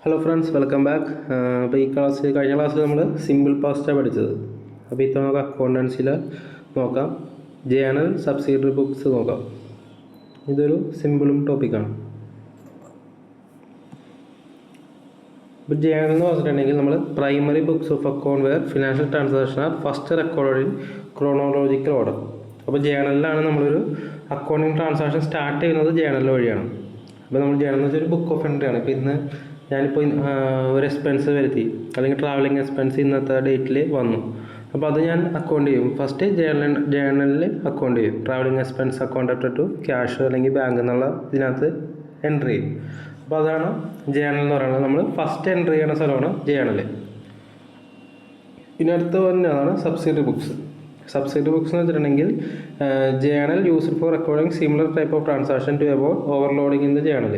Hello friends, welcome back. അപ്പോൾ ഈ കഴിഞ്ഞ ക്ലാസ്സിൽ നമ്മൾ സിമ്പിൾ പാസ്റ്റാണ് പഠിച്ചത്. അപ്പോൾ ഇത്തവണ നമുക്ക് അക്കൗണ്ടൻസിയിൽ നോക്കാം. ജേണൽ സബ്സിഡറി ബുക്സ് നോക്കാം. ഇതൊരു സിമ്പിളും ടോപ്പിക്കാണ്. ഇപ്പോൾ ജേണൽ എന്ന് പറഞ്ഞിട്ടുണ്ടെങ്കിൽ നമ്മൾ primary books of account where financial transaction are first record in chronological order. അപ്പോൾ ജേണലിലാണ് നമ്മളൊരു അക്കൗണ്ടിങ് ട്രാൻസാക്ഷൻ സ്റ്റാർട്ട് ചെയ്യുന്നത് ജേണൽ വഴിയാണ്. അപ്പോൾ നമ്മൾ ജേണൽ എന്ന് വെച്ചാൽ ഒരു ബുക്ക് ഓഫ് എൻട്രി ആണ്. ഇപ്പോൾ ഇന്ന് ഞാനിപ്പോൾ ഒരു എക്സ്പെൻസ് വരുത്തി, അല്ലെങ്കിൽ ട്രാവലിംഗ് എക്സ്പെൻസ് ഇന്നത്തെ ഡേറ്റിൽ വന്നു. അപ്പോൾ അത് ഞാൻ അക്കൗണ്ട് ചെയ്യും. ഫസ്റ്റ് ജേണലിൽ അക്കൗണ്ട് ചെയ്യും. Travelling expense account to cash അല്ലെങ്കിൽ ബാങ്ക് എന്നുള്ള ഇതിനകത്ത് എൻട്രി ചെയ്യും. അപ്പോൾ അതാണ് ജേണൽ എന്ന് പറയുന്നത്. നമ്മൾ ഫസ്റ്റ് എൻട്രി ചെയ്യുന്ന സ്ഥലമാണ് ജേണൽ. പിന്നെ അടുത്ത് തന്നെയാണ് സബ്സിഡറി ബുക്സ്. സബ്സിഡറി ബുക്സ് എന്ന് വെച്ചിട്ടുണ്ടെങ്കിൽ journal used for recording similar type of transaction to avoid overloading in the journal.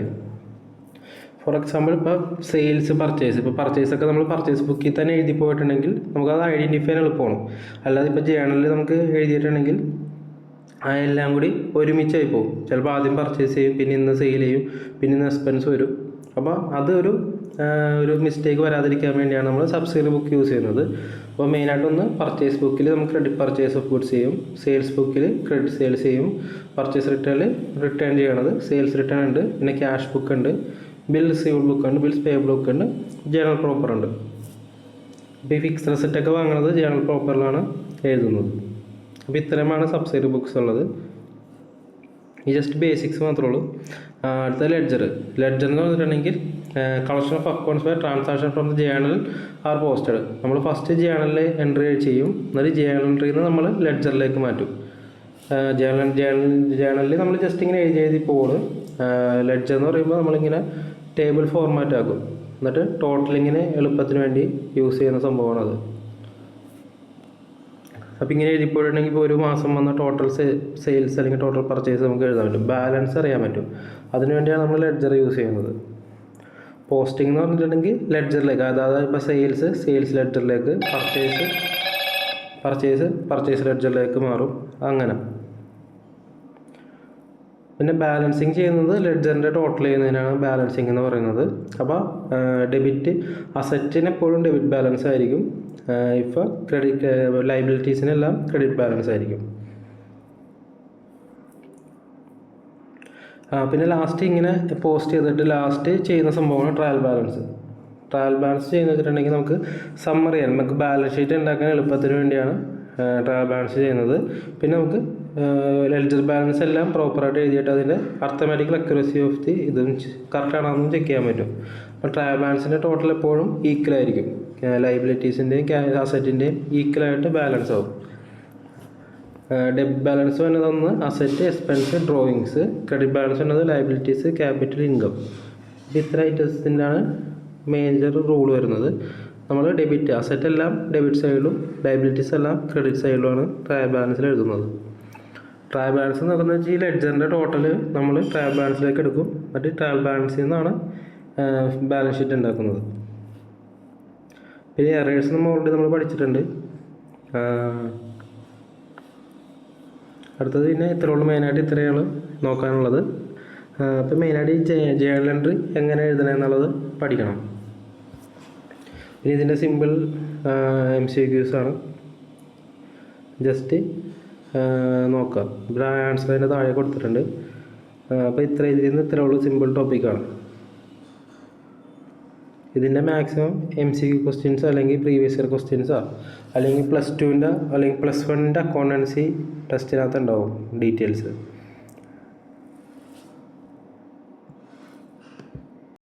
For example, ഇപ്പോൾ സെയിൽസ്, പർച്ചേസ്. ഇപ്പോൾ പർച്ചേസൊക്കെ നമ്മൾ പർച്ചേസ് ബുക്കിൽ തന്നെ എഴുതി പോയിട്ടുണ്ടെങ്കിൽ നമുക്കത് ഐഡൻറ്റിഫൈ ചെയ്യാൻ എളുപ്പമാണ്. അല്ലാതെ ഇപ്പോൾ ജേണലിൽ നമുക്ക് എഴുതിയിട്ടുണ്ടെങ്കിൽ എല്ലാം കൂടി ഒരുമിച്ചായി പോകും. ചിലപ്പോൾ ആദ്യം പർച്ചേസ് ചെയ്യും, പിന്നെ ഇന്ന് സെയിൽ ചെയ്യും, പിന്നെ ഇന്ന് എക്സ്പെൻസ് വരും. അപ്പോൾ അതൊരു മിസ്റ്റേക്ക് വരാതിരിക്കാൻ വേണ്ടിയാണ് നമ്മൾ സബ്സിഡറി ബുക്ക് യൂസ് ചെയ്യുന്നത്. അപ്പോൾ മെയിനായിട്ടൊന്ന് പർച്ചേസ് ബുക്കിൽ നമുക്ക് ക്രെഡിറ്റ് പർച്ചേസ് ഓഫ് ഗുഡ്സ് ചെയ്യും, സെയിൽസ് ബുക്കിൽ ക്രെഡിറ്റ് സെയിൽസ് ചെയ്യും, പർച്ചേസ് റിട്ടേൺ ചെയ്യണത് സെയിൽസ് റിട്ടേൺ ഉണ്ട്, പിന്നെ ക്യാഷ് ബുക്ക് ഉണ്ട്, ബിൽ റിസീവ്ഡ് ബുക്ക് ഉണ്ട്, ബിൽസ് പേയബിൾ ബുക്ക് ഉണ്ട്, ജേണൽ പ്രോപ്പർ ഉണ്ട്. അപ്പോൾ ഈ ഫിക്സ്ഡ് അസറ്റൊക്കെ വാങ്ങുന്നത് ജേണൽ പ്രോപ്പറിലാണ് എഴുതുന്നത്. അപ്പോൾ ഇത്രയുമാണ് സബ്സിഡറി ബുക്സ് ഉള്ളത്. ഈ ജസ്റ്റ് ബേസിക്സ് മാത്രമേ ഉള്ളൂ. അടുത്ത ലെഡ്ജർ എന്ന് പറഞ്ഞിട്ടുണ്ടെങ്കിൽ collection of accounts by transaction from the journal are posted. നമ്മൾ ഫസ്റ്റ് ജേണലിൽ എൻട്രി ചെയ്യും, എന്നിട്ട് ജേണൽ എൻട്രിയിൽ നിന്ന് നമ്മൾ ലെഡ്ജറിലേക്ക് മാറ്റും. ജേണലിൽ നമ്മൾ ജസ്റ്റ് ഇങ്ങനെ എഴുതി പോകും. ലെഡ്ജർ എന്ന് പറയുമ്പോൾ നമ്മളിങ്ങനെ ടേബിൾ ഫോർമാറ്റ് ആക്കും, എന്നിട്ട് ടോട്ടലിങ്ങിന് എളുപ്പത്തിന് വേണ്ടി യൂസ് ചെയ്യുന്ന സംഭവമാണത്. അപ്പോൾ ഇങ്ങനെ എഴുതിപ്പോയിട്ടുണ്ടെങ്കിൽ ഇപ്പോൾ ഒരു മാസം വന്ന ടോട്ടൽ സെയിൽസ് അല്ലെങ്കിൽ ടോട്ടൽ പർച്ചേസ് നമുക്ക് എഴുതാൻ പറ്റും, ബാലൻസ് അറിയാൻ പറ്റും. അതിനുവേണ്ടിയാണ് നമ്മൾ ലെഡ്ജർ യൂസ് ചെയ്യുന്നത്. പോസ്റ്റിംഗ് എന്ന് പറഞ്ഞിട്ടുണ്ടെങ്കിൽ ലെഡ്ജറിലേക്ക്, അതായത് ഇപ്പോൾ സെയിൽസ് ലെഡ്ജറിലേക്ക്, പർച്ചേസ് ലെഡ്ജറിലേക്ക് മാറും, അങ്ങനെ. പിന്നെ ബാലൻസിങ് ചെയ്യുന്നത് ലെഡ്ജറിൻ്റെ ടോട്ടൽ ചെയ്യുന്നതിനാണ് ബാലൻസിങ് എന്ന് പറയുന്നത്. അപ്പോൾ ഡെബിറ്റ് അസറ്റിന് എപ്പോഴും ഡെബിറ്റ് ബാലൻസ് ആയിരിക്കും. ഇപ്പോൾ ലൈബിലിറ്റീസിനെല്ലാം ക്രെഡിറ്റ് ബാലൻസ് ആയിരിക്കും. പിന്നെ ലാസ്റ്റ് ഇങ്ങനെ പോസ്റ്റ് ചെയ്തിട്ട് ലാസ്റ്റ് ചെയ്യുന്ന സംഭവമാണ് ട്രയൽ ബാലൻസ്. ട്രയൽ ബാലൻസ് ചെയ്യുന്ന വെച്ചിട്ടുണ്ടെങ്കിൽ നമുക്ക് സമ്മറി ചെയ്യാൻ, നമുക്ക് ബാലൻസ് ഷീറ്റ് ഉണ്ടാക്കാൻ എളുപ്പത്തിന് വേണ്ടിയാണ് ട്രയൽ ബാലൻസ് ചെയ്യുന്നത്. പിന്നെ നമുക്ക് ലെഡ്ജർ ബാലൻസ് എല്ലാം പ്രോപ്പറായിട്ട് എഴുതിയിട്ട് അതിൻ്റെ അർത്ഥമാറ്റിക്കൽ അക്യുറസി ഓഫ് ദി ഇതും കറക്റ്റാണെന്നും ചെക്ക് ചെയ്യാൻ പറ്റും. അപ്പോൾ ട്രയൽ ബാലൻസിൻ്റെ ടോട്ടൽ എപ്പോഴും ഈക്വലായിരിക്കും. ലൈബിലിറ്റീസിൻ്റെയും അസറ്റിൻ്റെയും ഈക്വലായിട്ട് ബാലൻസ് ആവും. ഡെബിറ്റ് ബാലൻസ് വന്നതൊന്ന് asset, expense, drawings. Credit balance വന്നത് ലൈബിലിറ്റീസ്, ക്യാപിറ്റൽ, ഇൻകം. ഇത്ര ഐറ്റംസിൻ്റെയാണ് മേജർ റൂൾ വരുന്നത്. നമ്മൾ ഡെബിറ്റ് അസറ്റ് എല്ലാം ഡെബിറ്റ് സൈഡിലും ലൈബിലിറ്റീസ് എല്ലാം ക്രെഡിറ്റ് സൈഡിലുമാണ് ട്രയൽ ബാലൻസിൽ എഴുതുന്നത്. ട്രയൽ ബാലൻസ് എന്ന് പറഞ്ഞാൽ ഈ ലെഡ്ജറിൻ്റെ ടോട്ടൽ നമ്മൾ ട്രയൽ ബാലൻസിലേക്ക് എടുക്കും, എന്നിട്ട് ട്രയൽ ബാലൻസിൽ നിന്നാണ് ബാലൻസ് ഷീറ്റ് ഉണ്ടാക്കുന്നത്. പിന്നെ എറേഴ്സ് നമ്മൾ പഠിച്ചിട്ടുണ്ട്. അടുത്തത് പിന്നെ ഇത്രയുള്ളൂ, മെയിനായിട്ട് ഇത്രയാണ് നോക്കാനുള്ളത്. അപ്പോൾ മെയിനായിട്ട് ഈ ജേണൽ എൻട്രി എങ്ങനെ എഴുതണമെന്നുള്ളത് പഠിക്കണം. ഇനി ഇതിൻ്റെ സിമ്പിൾ MCQs ആണ്, ജസ്റ്റ് നോക്കാം. ഇവിടെ ആൻസർ അതിൻ്റെ താഴെ കൊടുത്തിട്ടുണ്ട്. അപ്പോൾ ഇതിൽ നിന്ന് ഇത്രയുള്ളൂ, സിമ്പിൾ ടോപ്പിക്കാണ്. ഇതിൻ്റെ മാക്സിമം MCQ ക്വസ്റ്റ്യൻസ് അല്ലെങ്കിൽ പ്രീവിയസ് ഇയർ ക്വസ്റ്റ്യൻസോ അല്ലെങ്കിൽ +2 അല്ലെങ്കിൽ +1 അക്കൗണ്ടൻസി ടെസ്റ്റിനകത്ത് ഉണ്ടാവും ഡീറ്റെയിൽസ്.